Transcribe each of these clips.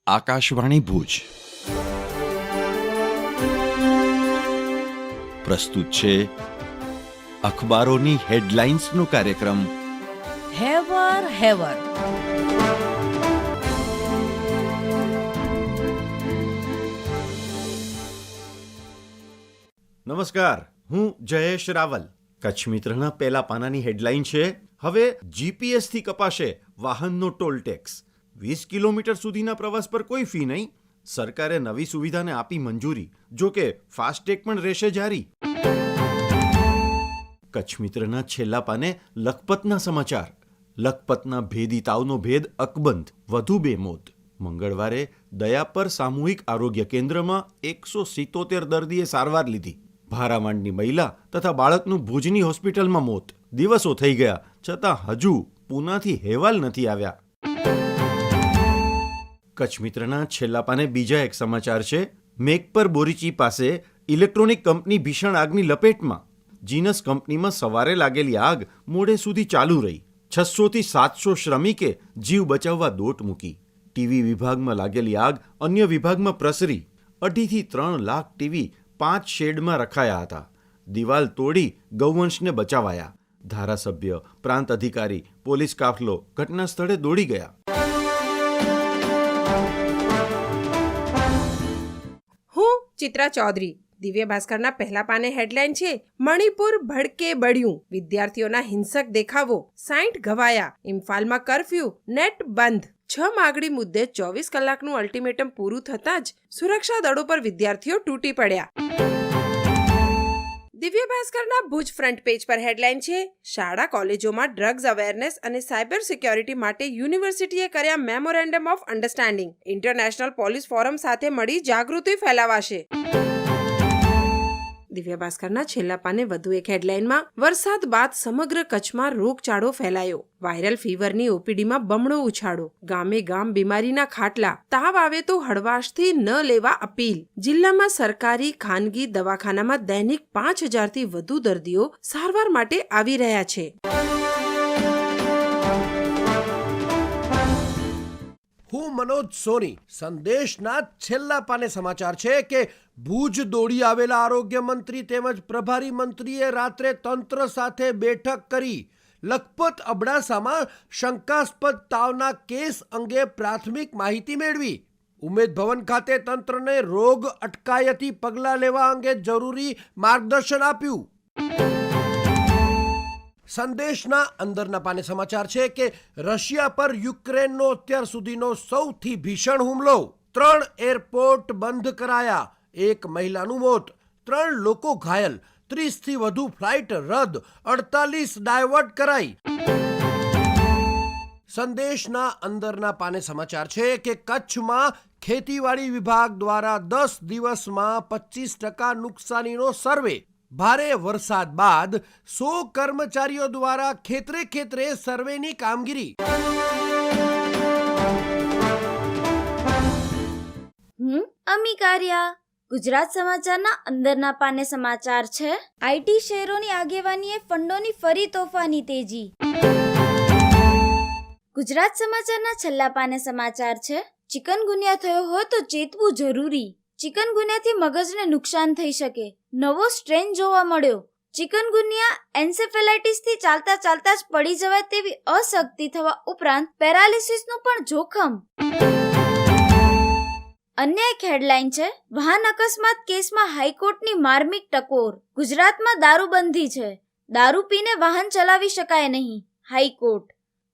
આકાશવાણી ભુજ પ્રસ્તુત છે અખબારોની હેડલાઇન્સનો કાર્યક્રમ હેવર હેવર. નમસ્કાર, હું જયેશ રાવલ. કચ્છ મિત્રના પહેલા પાનાની હેડલાઇન છે, હવે જીપીએસથી કપાશે વાહનનો ટોલ ટેક્સ. 20 કિલોમીટર સુધીના પ્રવાસ પર કોઈ ફી નહીં. સરકારે નવી સુવિધાને આપી મંજૂરી. જો કે ફાસ્ટેગ પણ રહેશે જારી. કચ્છ મિત્રના છેલ્લા પાને લખપતના સમાચાર. લખપતના ભેદી તાવનો ભેદ અકબંધ, વધુ 2 મોત. મંગળવારે દયાપર સામૂહિક આરોગ્ય કેન્દ્રમાં 177 દર્દીએ સારવાર લીધી. ભારામાંડની મહિલા તથા બાળકનું ભુજની હોસ્પિટલમાં મોત. દિવસો થઈ ગયા છતાં હજુ પૂનાથી હેવાલ નથી આવ્યા. કચ્છ મિત્રના છેલ્લા પાને બીજા એક સમાચાર છે. મેઘપર બોરીચી પાસે ઇલેક્ટ્રોનિક કંપની ભીષણ આગની લપેટમાં. જીનસ કંપનીમાં સવારે લાગેલી આગ મોડે સુધી ચાલુ રહી. 600 થી 700 શ્રમિકે જીવ બચાવવા દોટ મૂકી. ટીવી વિભાગમાં લાગેલી આગ અન્ય વિભાગમાં પ્રસરી. 2.5 થી 3 લાખ ટીવી 5 શેડમાં રખાયા હતા. દિવાલ તોડી ગૌવંશને બચાવાયા. ધારાસભ્ય, પ્રાંત અધિકારી, પોલીસ કાફલો ઘટના સ્થળે દોડી ગયા. હું ચિત્રા ચૌધરી. દિવ્ય ભાસ્કરના પહેલા પાને હેડલાઇન છે, મણિપુર ભડકે બળ્યું, વિદ્યાર્થીઓના હિંસક દેખાવો, 60 ઘવાયા, ઇમ્ફાલમાં કરફ્યુ, નેટ બંધ. 6 માગણી મુદ્દે 24 કલાકનું અલ્ટિમેટમ પૂરું થતાં જ સુરક્ષા દળો પર વિદ્યાર્થીઓ તૂટી પડ્યા. દિવ્ય ભાસ્કરના ભુજ ફ્રન્ટ પેજ પર હેડલાઇન છે, શાળા કોલેજોમાં ડ્રગ્સ અવેરનેસ અને સાયબર સિક્યોરિટી માટે યુનિવર્સિટીએ કર્યા memorandum of understanding. International police forum સાથે મળી જાગૃતિ ફેલાવાશે. દિવ્ય ભાસ્કરના છેલ્લા પાને વધુ એક હેડલાઇનમાં, વરસાદ બાદ સમગ્ર કચ્છમાં રોગચાળો ફેલાયો. વાયરલ ફીવરની ઓપીડીમાં બમણો ઉછાળો. ગામે ગામ બીમારીના ખાટલા. તાવ આવે તો હળવાશથી ન લેવા અપીલ. જિલ્લામાં સરકારી ખાનગી દવાખાનામાં દૈનિક 5000 થી વધુ દર્દીઓ સારવાર માટે આવી રહ્યા છે. હું મનોજ સોની. સંદેશના છેલ્લા પાને સમાચાર છે કે ભુજ દોડી આવેલા આરોગ્ય મંત્રી તેમજ પ્રભારી મંત્રીએ રાત્રે તંત્ર સાથે બેઠક કરી. લખપત અબડાસામાં શંકાસ્પદ તાવના કેસ અંગે પ્રાથમિક માહિતી મેળવી. ઉમેદ ભવન ખાતે તંત્રને રોગ અટકાયતી પગલાં લેવા અંગે જરૂરી માર્ગદર્શન આપ્યું. સંદેશના અંદરના પાને સમાચાર છે કે રશિયા પર યુક્રેનનો અત્યાર સુધીનો સૌથી ભીષણ હુમલો. 3 એરપોર્ટ બંધ કરાયા. 1 મહિલાનું મોત, 3 લોકો ઘાયલ, 30 થી વધુ ફ્લાઇટ રદ, 48 ડાયવર્ટ કરાઈ. સંદેશના અંદરના પાને સમાચાર છે કે કચ્છમાં ખેતીવાડી વિભાગ દ્વારા 10 દિવસમાં 25% નુકસાનીનો સર્વે. ભારે વરસાદ બાદ 100 કર્મચારીઓ દ્વારા ખેતરે ખેતરે સર્વેની કામગીરી. હું અમિકાર્યા. ગુજરાત સમાચારના અંદરના પાને સમાચાર છે, આઈટી શેરોની આગેવાનીએ ફંડોની ફરી તોફાની તેજી. ગુજરાત સમાચારના છેલ્લા પાને સમાચાર છે, ચિકનગુનિયા થયો હોય તો ચેતવું જરૂરી. ચિકનગુનિયાથી મગજને નુકસાન થઈ શકે. નવો સ્ટ્રેન જોવા મળ્યો. ચિકનગુનિયા એન્સેફેલાઇટિસથી ચાલતા ચાલતા જ પડી જવાય તેવી અશક્તિ થવા ઉપરાંત પેરાલિસિસનું પણ જોખમ. અન્ય એક હેડલાઇન છે, વાહન અકસ્માત કેસમાં હાઈકોર્ટની માર્મિક ટકોર. ગુજરાતમાં દારૂબંધી છે. દારૂ પીને વાહન ચલાવી શકાય નહીં. હાઈકોર્ટ.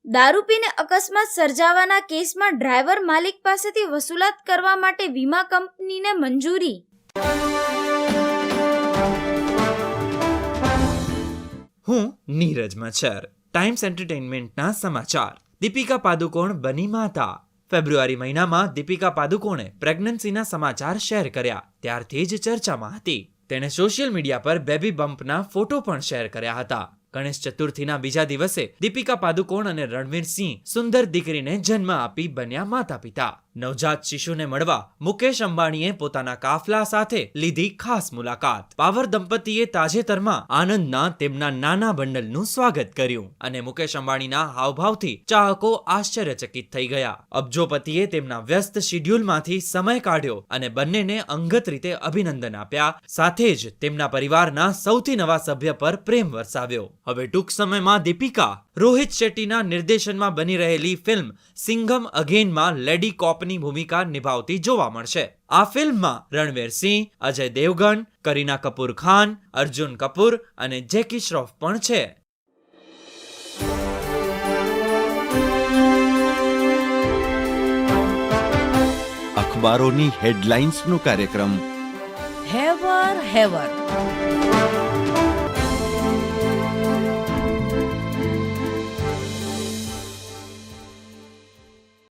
દારૂ પીને અકસ્માત સર્જાવાના કેસમાં ડ્રાઈવર માલિક પાસેથી વસૂલાત કરવા માટે વીમા કંપનીને મંજૂરી. હું નીરજ મચ્છર. ટાઈમ્સ એન્ટરટેનમેન્ટના સમાચાર. દીપિકા પાદુકોણ બની માતા. ફેબ્રુઆરી મહિનામાં દીપિકા પાદુકોણે પ્રેગ્નન્સીના સમાચાર શેર કર્યા. ત્યારથી જ ચર્ચામાં હતી. તેણે સોશિયલ મીડિયા પર બેબી બમ્પના ફોટો પણ શેર કર્યા હતા. ગણેશ ચતુર્થીના બીજા દિવસે દીપિકા પાદુકોણ અને રણવીર સિંહ સુંદર દીકરીને જન્મ આપી બન્યા માતા પિતા. નવજાત શિશુને મળવા મુકેશ અંબાણીએ પોતાના કાફલા સાથે લીધી ખાસ મુલાકાત. પાવર દંપતીએ તાજેતરમાં આનંદના તેમના નાના બંડલનું સ્વાગત કર્યું અને મુકેશ અંબાણીના હાવભાવથી ચાહકો આશ્ચર્યચકિત થઈ ગયા. અબજોપતિએ તેમના વ્યસ્ત શિડ્યુલમાંથી સમય કાઢ્યો અને બંનેને અંગત રીતે અભિનંદન આપ્યા. સાથે જ તેમના પરિવારના સૌથી નવા સભ્ય પર પ્રેમ વરસાવ્યો. હવે ટૂંક સમયમાં દીપિકા રોહિત શેટ્ટીના નિર્દેશનમાં બની રહેલી ફિલ્મ સિંઘમ અગેનમાં લેડી કોપની ભૂમિકા નિભાવતી જોવા મળશે. આ ફિલ્મમાં રણવીર સિંહ, અજય દેવગન, કરીના કપૂર ખાન, અર્જુન કપૂર અને જેકી શ્રોફ પણ છે. અખબારોની હેડલાઇન્સનો કાર્યક્રમ હેવર હેવર